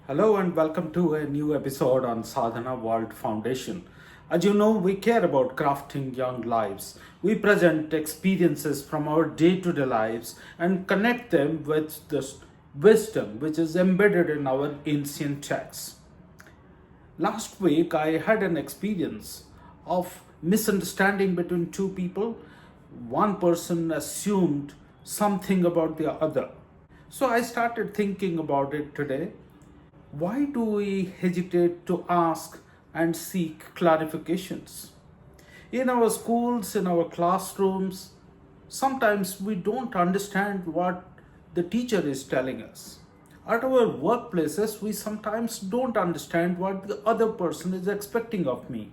Hello and welcome to a new episode on Sadhana World Foundation. As you know, we care about crafting young lives. We present experiences from our day to day lives and connect them with the wisdom which is embedded in our ancient texts. Last week, I had an experience of misunderstanding between two people. One person assumed something about the other. So I started thinking about it today. Why do we hesitate to ask and seek clarifications? In our schools, in our classrooms, sometimes we don't understand what the teacher is telling us. At our workplaces, we sometimes don't understand what the other person is expecting of me.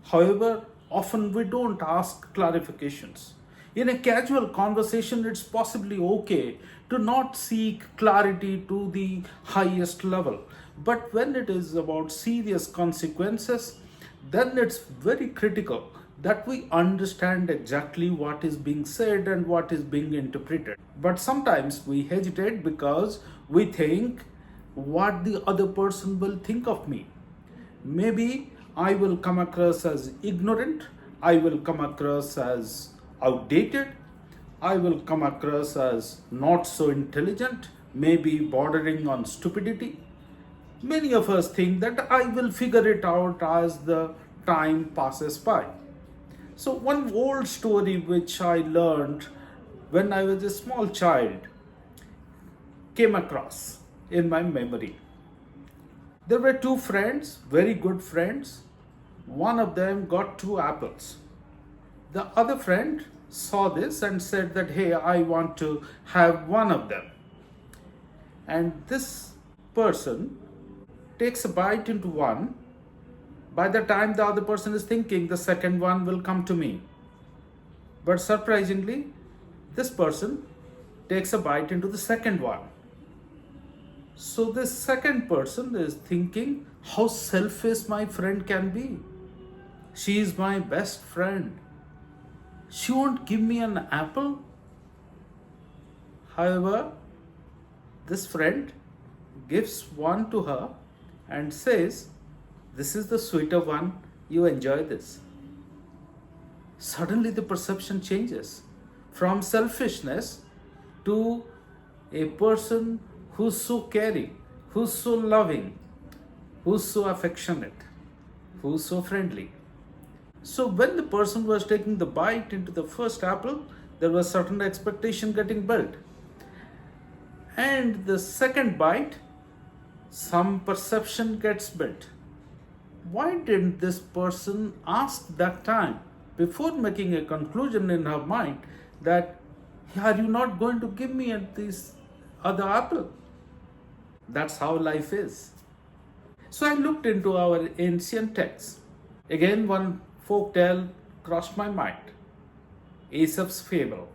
However, often we don't ask clarifications. In a casual conversation, it's possibly okay to not seek clarity to the highest level. But when it is about serious consequences, then it's very critical that we understand exactly what is being said and what is being interpreted. But sometimes we hesitate because we think what the other person will think of me. Maybe I will come across as ignorant, I will come across as outdated, I will come across as not so intelligent, maybe bordering on stupidity. Many of us think that I will figure it out as the time passes by. So, one old story which I learned when I was a small child came across in my memory. There were two friends, very good friends. One of them got two apples. The other friend saw this and said that, hey, I want to have one of them. And this person takes a bite into one. By the time the other person is thinking, the second one will come to me. But surprisingly, this person takes a bite into the second one. So this second person is thinking how selfish my friend can be. She is my best friend. She won't give me an apple. However, this friend gives one to her and says, this is the sweeter one, you enjoy this. Suddenly the perception changes from selfishness to a person who's so caring, who's so loving, who's so affectionate, who's so friendly. So when the person was taking the bite into the first apple, there was certain expectation getting built. And the second bite, some perception gets built. Why didn't this person ask that time before making a conclusion in her mind that, are you not going to give me this other apple? That's how life is. So I looked into our ancient texts. Again, one folk tale crossed my mind. Aesop's fable.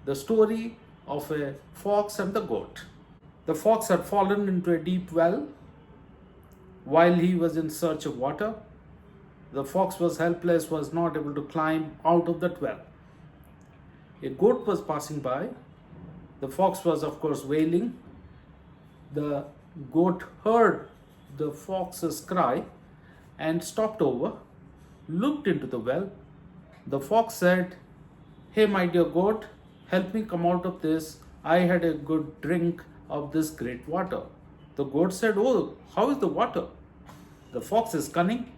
The story of a fox and the goat. The fox had fallen into a deep well. While he was in search of water, the fox was helpless, was not able to climb out of that well. A goat was passing by. The fox was, of course, wailing. The goat heard the fox's cry and stopped over, looked into the well. The fox said, hey, my dear goat, help me come out of this. I had a good drink of this great water. The goat said, oh, how is the water? The fox is cunning.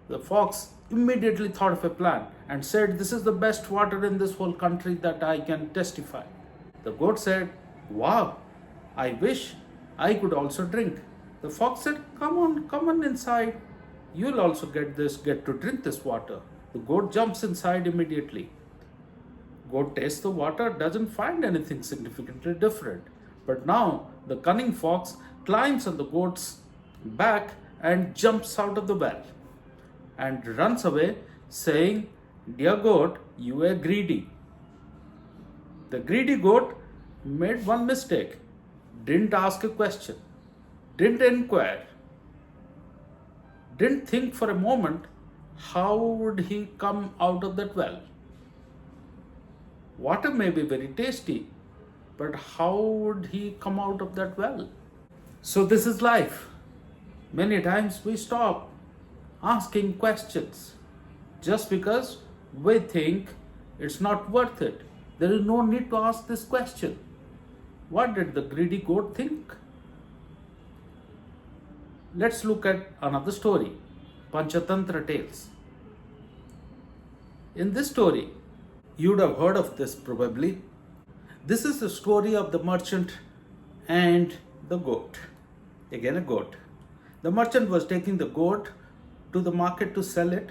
The fox immediately thought of a plan and said, this is the best water in this whole country that I can testify. The goat said, wow, I wish I could also drink. The fox said, come on inside. You'll also get to drink this water. The goat jumps inside immediately. Goat tastes the water, doesn't find anything significantly different. But now the cunning fox climbs on the goat's back and jumps out of the well and runs away saying, dear goat, you are greedy. The greedy goat made one mistake, didn't ask a question, didn't inquire, didn't think for a moment how would he come out of that well. Water may be very tasty, but how would he come out of that well? So, this is life. Many times we stop asking questions just because we think it's not worth it. There is no need to ask this question. What did the greedy goat think? Let's look at another story, Panchatantra tales. In this story, you would have heard of this probably. This is the story of the merchant and the goat. Again, a goat. The merchant was taking the goat to the market to sell it.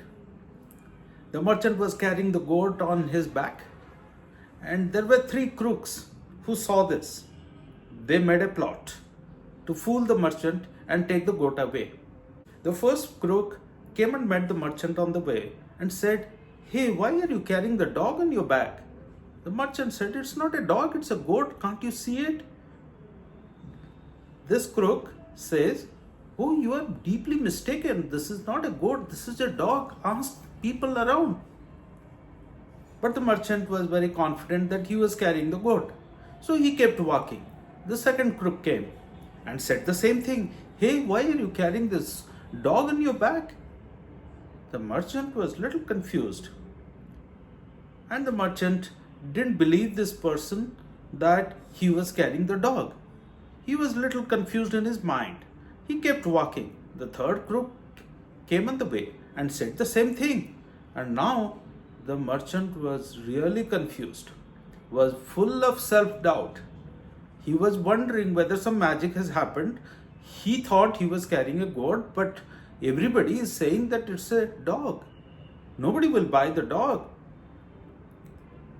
The merchant was carrying the goat on his back, and there were three crooks who saw this. They made a plot to fool the merchant and take the goat away. The first crook came and met the merchant on the way and said, "Hey, why are you carrying the dog on your back?" The merchant said, "It's not a dog, it's a goat. Can't you see it?" This crook says, "Oh, you are deeply mistaken. This is not a goat, this is a dog. Ask people around." But the merchant was very confident that he was carrying the goat. So he kept walking. The second crook came and said the same thing. "Hey, why are you carrying this dog on your back?" The merchant was a little confused. And the merchant didn't believe this person that he was carrying the dog. He was a little confused in his mind. He kept walking. The third crook came on the way and said the same thing. And now the merchant was really confused, was full of self-doubt. He was wondering whether some magic has happened. He thought he was carrying a goat, but everybody is saying that it's a dog. Nobody will buy the dog.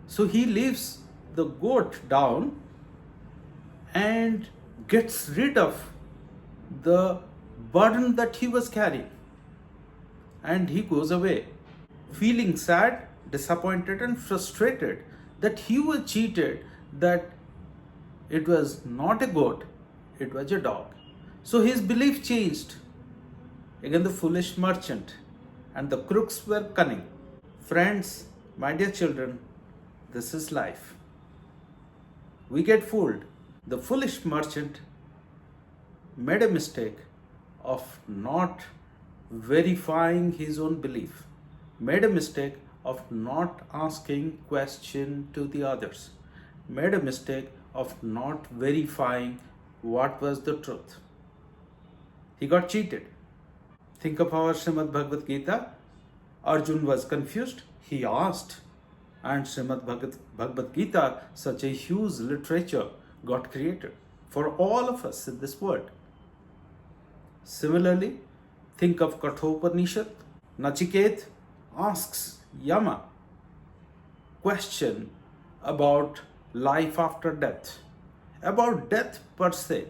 So he leaves the goat down and gets rid of the burden that he was carrying. And he goes away, feeling sad, disappointed, and frustrated that he was cheated, that it was not a goat, it was a dog. So his belief changed. Again, the foolish merchant and the crooks were cunning. Friends, my dear children, this is life. We get fooled. The foolish merchant made a mistake of not verifying his own belief, made a mistake of not asking question to the others, made a mistake of not verifying what was the truth. He got cheated. Think of our Srimad Bhagavad Gita. Arjun was confused. He asked, and Srimad Bhagavad Gita, such a huge literature, got created for all of us in this world. Similarly, think of Katha Upanishad. Nachiketa asks Yama question about life after death, about death per se,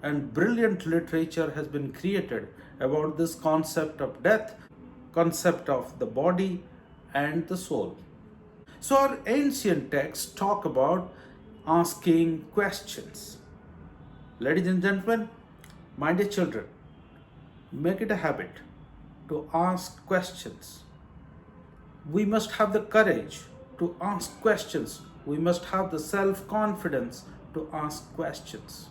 and brilliant literature has been created about this concept of death, concept of the body and the soul. So our ancient texts talk about asking questions. Ladies and gentlemen, my dear children, make it a habit to ask questions. We must have the courage to ask questions. We must have the self-confidence to ask questions.